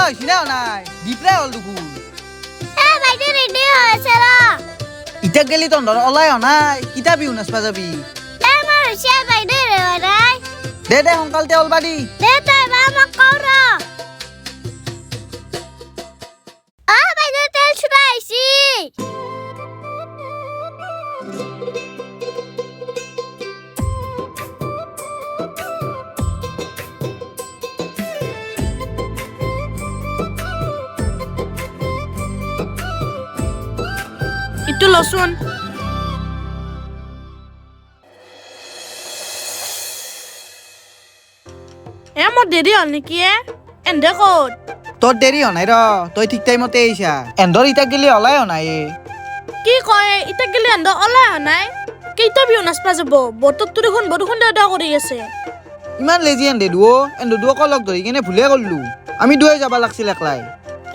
হইছি না নাই ডিপ্লাই হল দুকুল বাইদে রেডি হয়েছে র ইটা গেলি তন্দর ওলাই নাই কিতা বিহু নাচবা যাবি আমার হইছে বাইদে রে ভাই দে সোনকালতে অলবাদি দে তাই বা মোক কও র বাইদে তেল ছুটা আইছি ইটো লচোন মোৰ দেৰি হ'ল নেকি এন্দে ক'ত তোর দেরি হনাই র তই ঠিক টাইমতে আইসা এন্দর ইটা গেলি ওলাই হনাই কি কয় ইটা গেলি এন্দ ওলাই অহা নাই কেইটা বিহু নাচবা যাব বতৰটো দেখোন বৰষুণ দেউতা কৰি আছে ইমান লেজি এন্দে দুও এন্দো দুওক লগ ধৰি কিনে ভুলে কৰলু আমি দুয়ে যাবা লাগছিল একলাই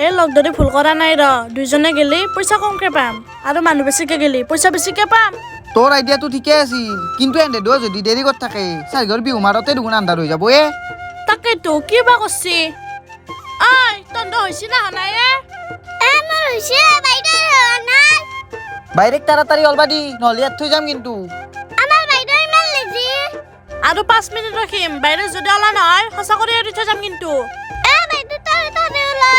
এই লগ ধৰি ভুল কৰা নাই ৰ দুইজনে গেলি পইচা কমকে পাম আৰু মানুহ বেছিকে গেলি পইচা বেছিকে পাম তোর আইডিয়াটো ঠিকে আছিল কিন্তু এন্দে দুও যদি দেরি করে থাকে চাৰিঘৰ বিহু মাৰতে দুগুণ আন্ধাৰ হৈ যাব তাকেতো কি বা কৰছি ঐ তন্দ হৈছি না নাই আমার হইছে বাইদে নাই বাইরেক তাড়াতাড়ি অলবাদি নহলে ইয়াত থৈ যাম কিন্তু আমার বাইদে ইমান লেজি আৰু 5 মিনিট ৰখিম বাইৰে যদি ওলা নহয় সঁচা কৰি এৰি থৈ যাম কিন্তু বাইদে তাই তাতে ওলা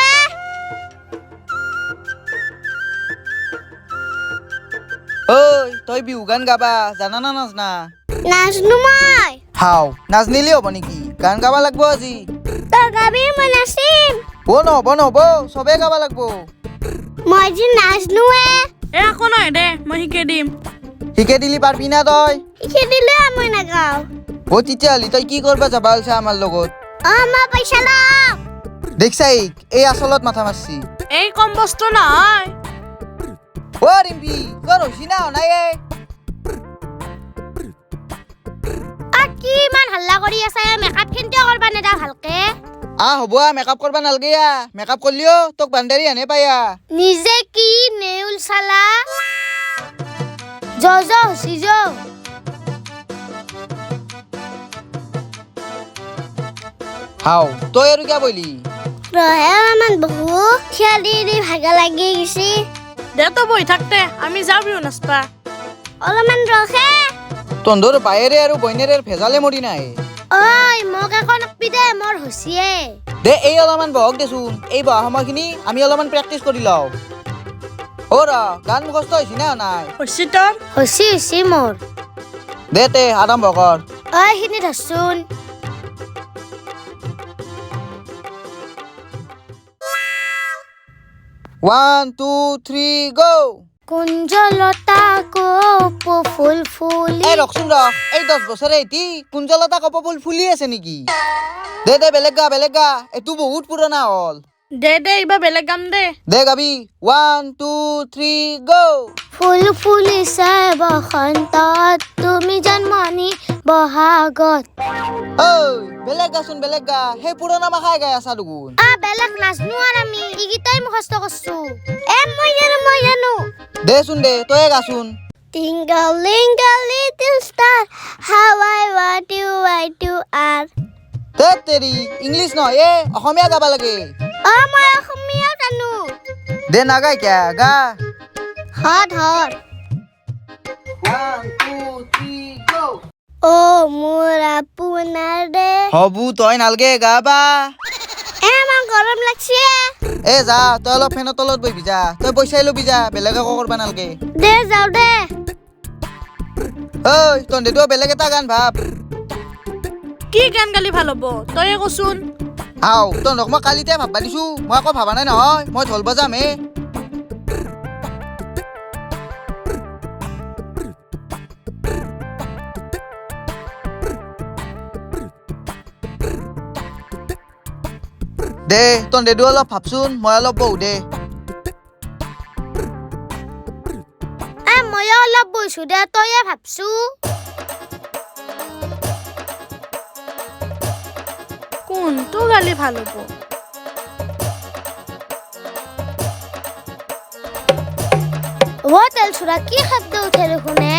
ওই তই বিহু গান গাবা জানা না নাজনা নাচনু মই হাও নাজনিলে হব নেকি গান গাবা লাগবো আজি তই গাবি মই নাচিম নহব চবে গাবা লাগবো মই যে নাচনুৱে একো নহয় দে মই শিকাই দিম শিকে দিলি পারবি না তই শিকে দিলে মই নাগাও তেতিয়াহ'লে তই কি করবা যাবা আলছা আমার লগত মই পইচা লম দেখছাই এই আসলত মাথা মারছি এই কম বস্তু নহয় ও রিম্পি তোর হইছি না নাই কি ইমান হাল্লা কৰি আছে মেকআপ খিনতে কৰবা নেদা ভালকে হব মেকআপ করবা নালগে মেকআপ করলিও তোক বান্দারি আনে পায়া নিজে কি নেউল সালা জ হসি জ হাও তই আৰু কিয়া বইলি ৰহে অলপমান বহু থিয়ালি দি ভাগা লাগি গেছি দে তো বহি থাকতে আমি যাওঁ বিহু নাচবা অলপমান ৰখে তন্দৰ বাইৰে আৰু বইনেৰে ভেজালে মৰি নাই ঐ মোক একো নকবি দে মোৰ হচিয়ে দে এই অলপমান বহক দেচোন এই বহা সময়খিনি আমি অলপমান প্ৰেক্টিচ কৰি লওঁ গান মুখস্থ হৈছি না নাই হৈছি তোৰ হচি মোৰ দে তে আৰম্ভ কৰ সিনি ধৰচোন 1 2 3 গো কুঞ্জলতা কপৌ ফুল ফুলি এই ৰখচোন ৰখ এই 10 বছৰে এটি কুঞ্জলতা কপৌ ফুল ফুলি আছে নেকি দে বেলেগ গা এইটো বহুত পুৰণা হল দে এইবাৰ বেলেগ গাম দে গাবি 1 2 3 গো ফুল ফুলিছে বসন্তত তুমি জন্মনি বহাগত ঐ বেলেগ গা সেই পুৰণা মাখাই গাই আছা দুগুণ বেলেগ নাচনো আৰু আমি ইগিটাই মুখস্থ কৰছো মই জানো দেচোন দে তয়ে গাচোন Twinkle little star how I want you are Teri English নহয় অসমীয়া গাবা লাগে মই অসমীয়া জানো দে নাগাই কিয়া গা ধৰ 1 2 3 গো মোৰ আপোনাৰ দে হবু তই নালগে গাবা মই গৰম লাগছে যা তই অলপ ফেনৰ তলত বহিবি যা তই পইচাই লবি যা বেলেগ একো কৰবা নালগে দে যাও দে তহঁতেতো বেলেগ এটা গান ভাব কি গান গালি ভাল হ'ব তয়ে কচোন তহঁতক মই কালিতে ভাববা দিছো মই আকৌ ভাবা নাই নহয় মই ঢোল বজাম দে তহঁতেতো অলপ ভাবচোন মই অলপ বহো দে মই অলপ বইছো দে তয়ে ভাবছো কোনটো গালি ভাল হ'ব তেল চুৰা কি শব্দ উঠে দেখোনে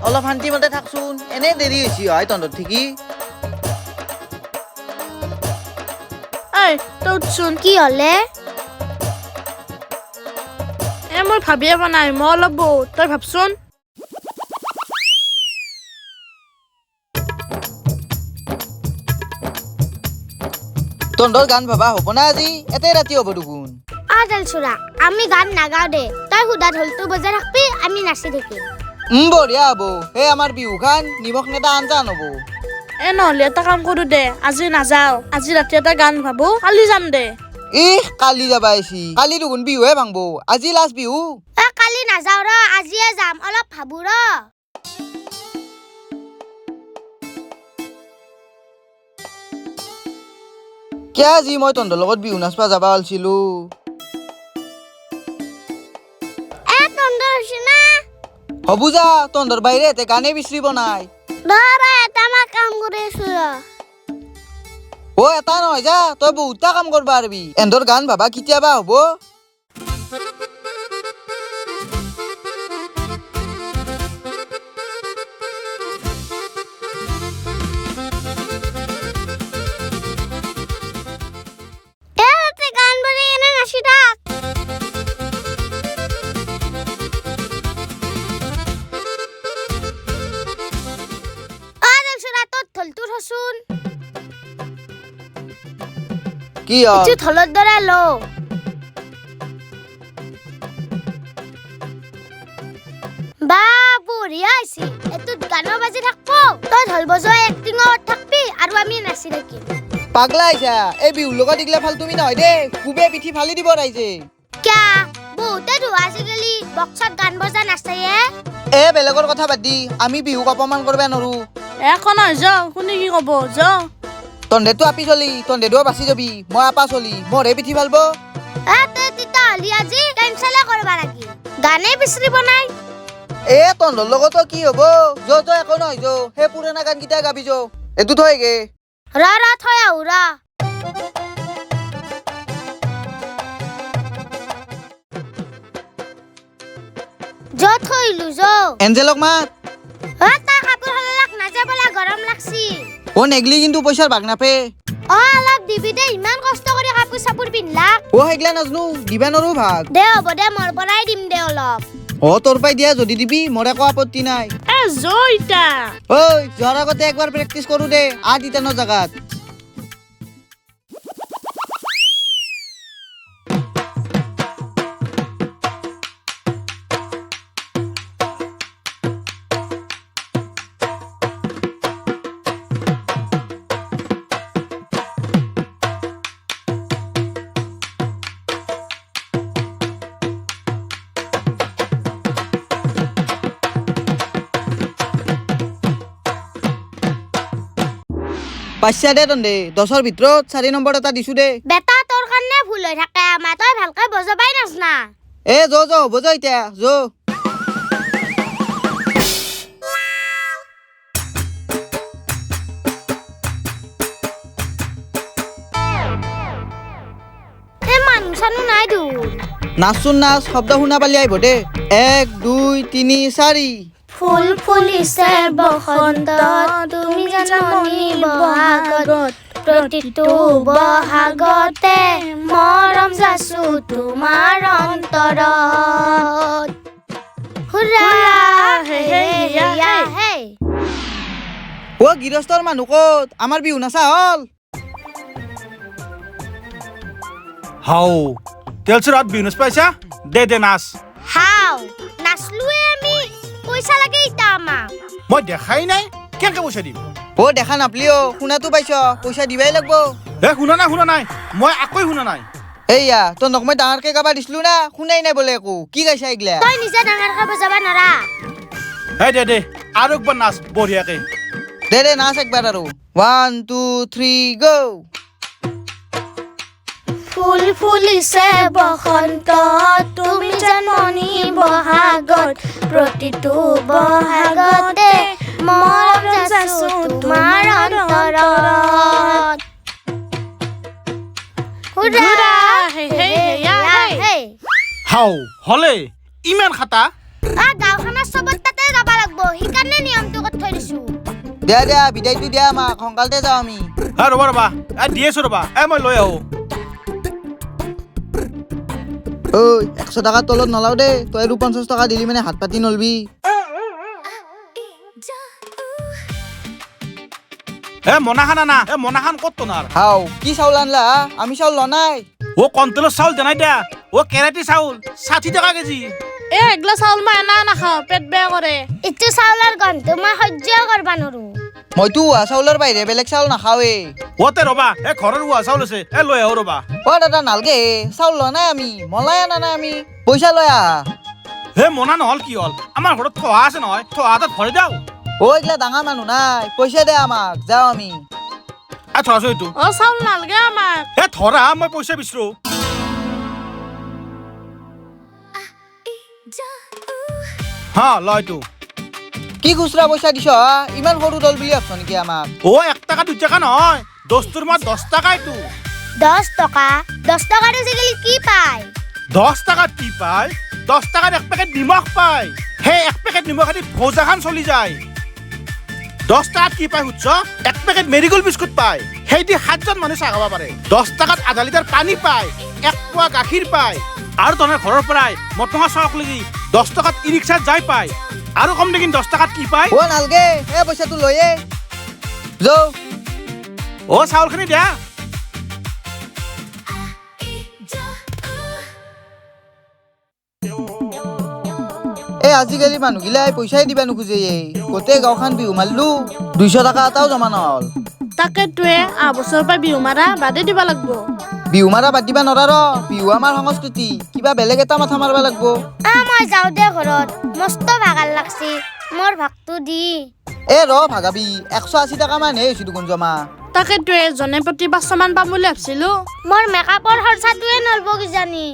অলপ শান্তি মতে থাকচোন এনে দেৰি হৈছে হয় তহঁতৰ ঠিকি ঐ তই উঠচোন কি হলে মই ভাবিয়ে পোৱা নাই মই অলপ বহু তই ভাবচোন তহঁতৰ গান ভাবা হ'ব না আজি এটাই ৰাতি হ'ব দেখোন দালচুৰা আমি গান নাগাও দে তই সুধা ঢোলটো বজাই থাকবি আমি নাচি থাকিম বঢ়িয়া হ'ব এই আমাৰ বিহু খান নিমখ নেতা আঞ্জান হ'ব নহ'লে এটা কাম কৰোঁ দে আজি নাযাওঁ আজি ৰাতি এটা গান ভাবো কালি যাম দে কালি যাবা আহিছি কালি দেখোন বিহুহে ভাঙব আজি লাষ্ট বিহু কালি নাযাও ৰ আজিয়ে যাম অলপ ভাবো ৰ কিয় আজি মই তহঁতৰ লগত বিহু নাচবা যাবা ওলছিলো হ'ব যা তহঁতৰ বাহিৰে এতে গানে বিচাৰিব নাই এটা নহয় যা তই বহুতটা কাম কৰবা পাৰবি এহঁতৰ গান ভাবা কেতিয়াবা হ'ব কি থলত দৰে ল বা বঢ়িয়া হৈছে এটোত গানো বাজি থাকব তই ঢোল বজোৱা এক্টিঙত থাকবি আৰু আমি নাচি থাকিম পাগলা আহিছা এই বিহুৰ লগত দিগলা ফাল তুমি নহয় দেই খুবে পিঠি ফালি দিব ৰাইজে কিয়া বহুতে ধোৱা আজিকালি বক্সত গান বজা নাচায়ে বেলেগৰ কথা বাদ দি আমি বিহুক অপমান কৰবা নৰো একো নহয় যাওঁ কোনে কি ক'ব যাওঁ তহঁতেতো আপি চলি তহঁতেতো বাচি যাবি মই আপা চলি মোৰহে পিঠি ফালব তই তিতা হলি আজি কেঞ্চেলে কৰবা লাগি গানে বিচাৰিব নাই তহঁতৰ লগতো কি হ'ব য'ত একো নহয় যো সেই পুৰণা গান কেইটা গাবি যো এইটো থয়গে ৰ থৈ আহো ৰ য'ত থৈলো যো এঞ্জেলক মাত তাৰ কাপোৰ সলালাক নাযাবলা গৰম লাগছি নেগলি কিন্তু পইচাৰ ভাগ নাপে অলপ দিবি দে ইমান কষ্ট কৰি কাপোৰ চাপোৰ পিন্ধলাক সেইগিলা নাজনো দিবা নৰো ভাগ দে হ'ব দে মোৰ পৰাই দিম দে অলপ তোৰ পাই দিয়া যদি দিবি মোৰ একো আপত্তি নাই জয়টা যোৱাৰ আগতে একবাৰ প্ৰেক্টিচ কৰো দে ইটানৰ জাগাত পাইছা দে তহঁতে 10ৰ ভিতৰত 4 নম্বৰ এটা দিছো দে বেটা তোৰ কাৰণে ভুল হৈ থাকে আমাৰ তই ভালকৈ বজাবাই নাজনা যো হ'ব যো এতিয়া যো মানুহ চানো নাই দূৰ নাচোন নাচ শব্দ শুনা পালি আহিব দে 1 2 3 4 ফুল ফুলিছে বসন্ত তুমি জাননি বহাগত প্ৰতিটো বহাগতে মৰম যাচো তোমাৰ অন্তৰত হুৰা হে হে গৃহস্থৰ মানুহ ক'ত আমাৰ বিহু নাচা হ'ল হাও তেলচুৰাত বিহু নাচ পাইছা দে নাচ হাও নাচলোৱে আমি পইচা লাগে ইটা আমাক মই দেখাই নাই কেনেকে পইচা দিম দেখা নাপলি শুনাটো পাইছ পইচা দিবাই লাগব শুনা নাই মই আকৌ শুনা নাই এইয়া তহঁতক মই ডাঙৰকে গাবা দিছিলো না শুনাই নাই বোলে একো কি গাইছা এইগিলা তই নিজে ডাঙৰকে বজাবা নৰা দে আৰু একবাৰ নাচ বঢ়িয়াকে দে নাচ একবাৰ আৰু 1 2 3 গো ফুল ফুলিছে বসন্ত তুমি জাননি বহাগত প্ৰতিটো বহাগতে মৰম যাচো তোমাৰ অন্তৰত হুৰা হে হে হাও হলে ইমান খাতা গাঁওখনৰ চবত তাতে যাব লাগব সেইকাৰণে নিয়মটো কৰি থৈ দিছো দিয়া বিদায়টো দিয়া আমাক সোনকালতে যাওঁ আমি ৰ'বা দি আছো ৰ'বা মই লৈ আহো ঐ 100 টকাৰ তলত নলাও দেই তই আৰু 50 টকা দিলি মানে হাত পাতি নলবি মনাখান আনা মনাখান ক'ত তোনাৰ হাও কি চাউল আনলা আমি চাউল ল নাই কণ্ট্ৰলৰ চাউল জানাই দিয়া কেৰাটী চাউল 60 টকা কেজি এগলা চাউল মই এনা নাখাওঁ পেট বেয়া কৰে ইটো চাউলৰ গন্ধ মই সহ্য কৰিব নোৱাৰো মইতো উহা চাউলৰ বাহিৰে বেলেগ চাউল নাখাওৱে তে ৰ'বা ঘৰৰ উহা চাউল আছে লৈ আহো ৰ'বা দাদা নালগে চাউল ল নাই আমি মলাই আনা নাই আমি পইচা লৈ আহা মনা নহ'ল কি হ'ল আমাৰ ঘৰত থোহা আছে নহয় থোহা এটাত ভৰাই দিওঁ এইগিলা ডাঙৰ মানুহ নাই পইচা দে আমাক যাওঁ আমি থোৱাছো এইটো চাউল নালগে আমাক ধৰা মই পইচা বিচাৰো লয়টো কি খুচৰা পইচা দিছ ইমান সৰু দল বুলি ভাবছ নেকি আমাক 1 টকা 2 টকা নহয় 10 মাত 10 টকা এইটো 10 টকা 10 টকাৰে আজিকালি কি পায় 10 টকাত কি পায় 10 টকাত 1 পেকেট নিমখ পায় সেই 1 পেকেট নিমখেদি ভোজাখান চলি যায় 10 টকাত কি পায় সুধছ 1 পেকেট মেৰিগোল্ড বিস্কুট পায় সেইদি 7জন মানুহ চাহ খাব পাৰে 10 টকাত আধা লিটাৰ পানী পায় 1 পোৱা গাখীৰ পায় আৰু তনে ঘৰৰ পৰাই মটঙা চক লাগি 10 টকাত ই ৰিক্সাত যাই পায় আৰু কম দেখিন 10 টকাত কি পায় নালগে পইচাটো লৈয়ে যাও চাউলখিনি দিয়া আজিকালি মানুহগিলাই পইচাই দিবা নোখোজে গোটেই গাঁওখন বিহু মাৰিলো 200 টকা এটাও জমা নহল তাকেটোৱে বছৰৰ পৰা বিহু মাৰা বাদে দিব লাগিব বিহু মাৰা বাদ দিবা নৰা বিহু আমাৰ সংস্কৃতি কিবা বেলেগ এটা মাথা মাৰবা লাগব মই যাওঁ দে ঘৰত মস্ত ভাগাৰ লাগছি মোৰ ভাগটো দি ভাগাবি 180 টকা মান হে হৈছি দেখোন জমা তাকেটোৱে জনে প্ৰতি 500 মান পাম বুলি ভাবছিলো মোৰ মেকআপৰ খৰচাটোৱে নলব কিজানি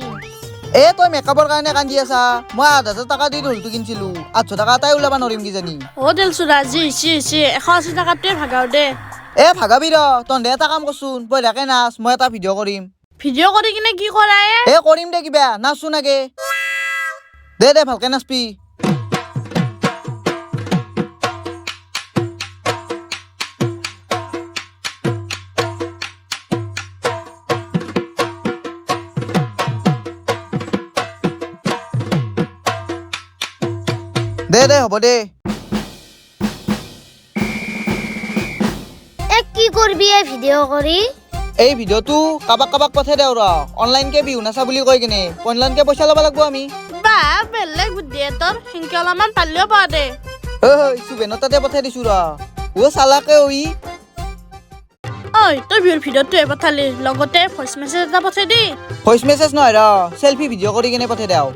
তই মেকআপৰ কাৰণে কান্দি আছা মই 8000 টকা দি ঢোলটো কিনছিলো 800 টকা এটাই ওলাবা নৰিম কিজানি দিলচোৰা যি 180 টকাটোৱে ভাগাও দে ভাগাবি তহঁতে এটা কাম কৰচোন বঢ়িয়াকে নাচ মই এটা ভিডিঅ' কৰিম ভিডিঅ' কৰি কিনে কি কৰা কৰিম দে কিবা নাচচোন আগে দে ভালকে নাচবি দে হ'ব দে কি কৰবি এই ভিডিঅ' কৰি এই ভিডিঅ'টো কাবাক পঠাই দেও অনলাইনকে বিহু নাচা বুলি কৈ কিনে অনলাইনকে পইচা ল'ব লাগব আমি বেলেগ বুদ্ধি তোৰ সিংকে অলপমান পালিও পা দে সুবেনৰ তাতে পঠাই দিছো চালাকে তই বিহুৰ ভিডিঅ'টো পঠালি লগতে ভইচ মেছেজ এটা পঠাই দি ভইচ মেছেজ নহয় চেলফি ভিডিঅ' কৰি কিনে পঠাই দেও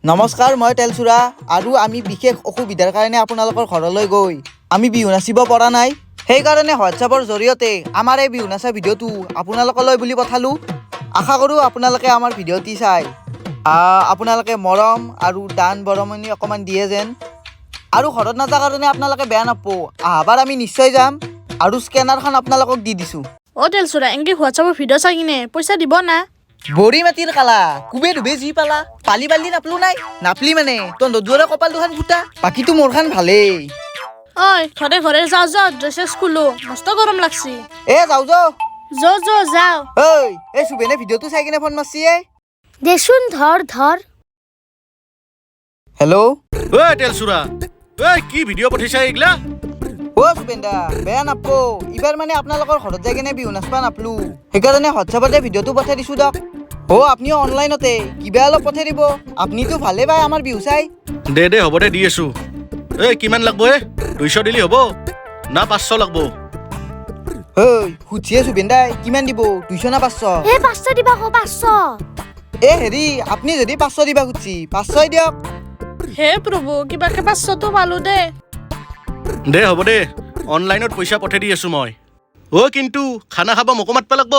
নমস্কাৰ মই তেলচুৰা আৰু আমি বিশেষ অসুবিধাৰ কাৰণে আপোনালোকৰ ঘৰলৈ গৈ আমি বিহু নাচিব পৰা নাই সেইকাৰণে হোৱাটছআপৰ জৰিয়তে আমাৰ এই বিহু নাচা ভিডিঅ'টো আপোনালোকলৈ বুলি পঠালোঁ আশা কৰোঁ আপোনালোকে আমাৰ ভিডিঅ'টি চাই আপোনালোকে মৰম আৰু দান বৰমণি অকণমান দিয়ে যেন আৰু ঘৰত নাযাৰ কাৰণে আপোনালোকে বেয়া নাপাব আহাবাৰ আমি নিশ্চয় যাম আৰু স্কেনাৰখন আপোনালোকক দি দিছোঁ তেলচুৰা এনকে হোৱাটছআপৰ ভিডিঅ' চাই কিনে পইচা দিব না বৰি মাটিৰ কালা কুবে ধুবে যি পালা পালি নাপলো নাই নাপলি মানে তহঁতৰ দুৱাৰে কপাল দুখান ফুটা বাকীটো মোৰ খান ভালেই ঘৰে ঘৰে যাওঁ ড্ৰেছেছ খুলো মস্ত গৰম লাগছি যাওঁ সুবেনে ভিডিঅ'টো চাই কিনে ফোন মাৰছি দেচোন ধৰ হেল্ল' তেলচুৰা কি ভিডিঅ' পঠাইছা এইগিলা সুবেন দা বেয়া নাপব এইবাৰ মানে আপোনালোকৰ ঘৰত যাই কিনে বিহু নাচবা নাপলো সেইকাৰণে হোৱাটছআপতে ভিডিঅ'টো পঠাই দিছো দক আপুনিও অনলাইনতে কিবা অলপ পঠাই দিব আপুনিতো ভালে পায় আমাৰ বিহু চাই দে হ'ব দে দি আছো কিমান লাগব 200 দিলি হ'ব না 500 লাগব সুধিয়ে সুবেন দাই কিমান দিব 200 না 500 500 দিবা 500 হেৰি আপুনি যদি 500 দিবা খুজিছি 500 দিয়ক হে প্ৰভু কিবাকে 500টো পালো দে হ'ব দে অনলাইনত পইচা পঠাই দি আছো মই কিন্তু খানা খাব মোকো মাতবা লাগব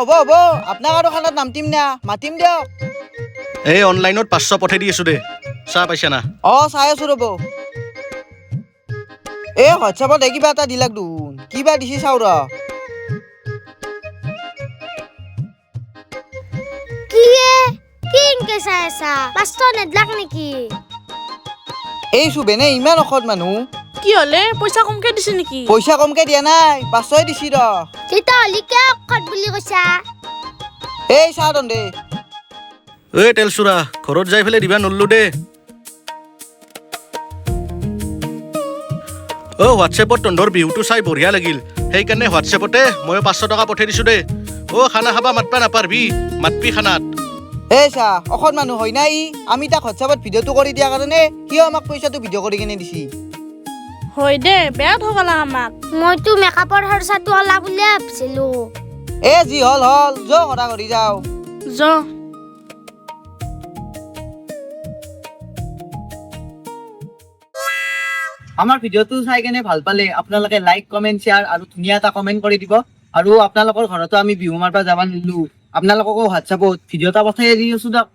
হ'ব আপোনাক আৰু খানাত নামতিম না মাতিম দিয়ক অনলাইনত 500 পঠাই দি আছো দে চাহ পাইছা না চাই আছো ৰ'ব হোৱাটছআপত কিবা এটা দিলাক দেখোন কিবা দিছি চাওঁ কি ইনকে চাই আছা 500 নেদলাক নেকি এই শুভেনে ইমান অসৎ মানুহ কি হলে পইচা কমকে দিছে নেকি পইচা কমকে দিয়া নাই 500 দিছি ৰ তেতিয়াহ'লে কিয় অক্ষত বুলি কৈছা এই চাহ দে ঐ তেলচুৰা ঘৰত যাই পেলাই দিবা নল্লো দে হোৱাটছএপত তহঁতৰ বিহুটো চাই বঢ়িয়া লাগিল সেইকাৰণে হোৱাটছএপতে মই 500 টকা পঠাই দিছো দে খানা খাবা মাতবা নাপাৰবি মাতবি খানাত এই চাহ অসৎ মানুহ হয় নাই আমি তাক হোৱাটছএপত ভিডিঅ'টো কৰি দিয়াৰ কাৰণে সিও আমাক পইচাটো ভিডিঅ' কৰি কিনে দিছি হয় দে বেয়া ঠগালা আমাক মইতো মেকআপৰ খৰচাটো ওলা বুলিয়ে ভাবিছিলো যি হল হল যো ঘৰা ঘৰি যাওঁ য আমাৰ ভিডিঅ'টো চাই কেনে ভাল পালে আপোনালোকে লাইক কমেণ্ট শ্বেয়াৰ আৰু ধুনীয়া এটা কমেণ্ট কৰি দিব আৰু আপোনালোকৰ ঘৰতো আমি বিহু মাৰিব যাব নিদিলো আপোনালোককো হোৱাটছএপত ভিডিঅ' এটা পঠাই দি আছো দিয়ক